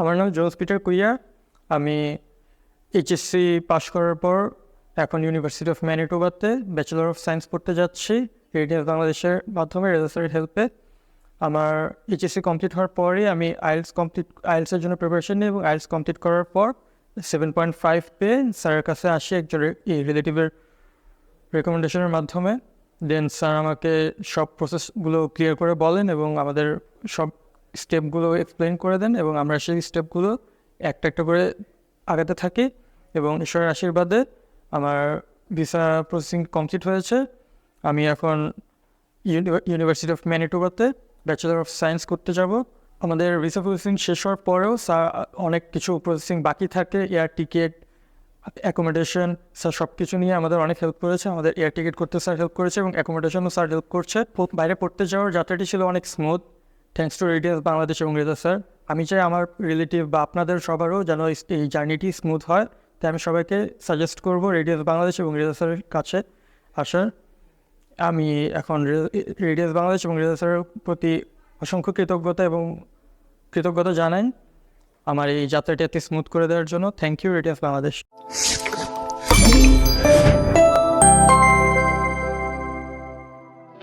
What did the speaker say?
আমার নাম জোস পিটার কুইয়া। আমি এইচএসসি পাশ করার পর এখন ইউনিভার্সিটি অফ ম্যানিটোবাতে ব্যাচেলর অফ সায়েন্স পড়তে যাচ্ছি রেডিয়াস বাংলাদেশের মাধ্যমে, রেজা স্যারের হেল্পে। আমার এইচএসসি কমপ্লিট হওয়ার পরেই আমি আইএলসের জন্য প্রিপারেশন নিই এবং আইএলস কমপ্লিট করার পর 7.5 পেয়ে স্যারের কাছে আসি একজন রিলেটিভের রেকমেন্ডেশনের মাধ্যমে। দেন স্যার আমাকে সব প্রসেসগুলো ক্লিয়ার করে বলেন এবং আমাদের সব স্টেপগুলো এক্সপ্লেন করে দেন এবং আমরা সেই স্টেপগুলো একটা একটা করে আগাতে থাকি এবং ঈশ্বরের আশীর্বাদে আমার ভিসা প্রসেসিং কমপ্লিট হয়েছে। আমি এখন ইউনিভার্সিটি অফ ম্যানিটোবাতে ব্যাচেলর অফ সায়েন্স করতে যাব। আমাদের ভিসা প্রসেসিং শেষ হওয়ার পরেও স্যার অনেক কিছু প্রসেসিং বাকি থাকে, এয়ার টিকিট, অ্যাকোমোডেশন, স্যার সব কিছু নিয়ে আমাদের অনেক হেল্প করেছে। আমাদের এয়ার টিকিট করতে স্যার হেল্প করেছে এবং অ্যাকোমোডেশনও স্যার হেল্প করছে। বাইরে পড়তে যাওয়ার যাত্রাটি ছিল অনেক smooth, thanks to radius Bangladesh এবং রেজা স্যার। আমি চাই আমার রিলেটিভ বা আপনাদের সবারও যেন এই জার্নিটি স্মুথ হয়, তাই আমি সবাইকে সাজেস্ট করব রেডিয়াস বাংলাদেশ এবং রেজা স্যারের কাছে আসার। আমি এখন রেডিয়াস বাংলাদেশ এবং রেজা স্যারের প্রতি অসংখ্য কৃতজ্ঞতা জানাই আমার এই যাত্রাটি এত স্মুথ করে দেওয়ার জন্য। Thank you radius Bangladesh.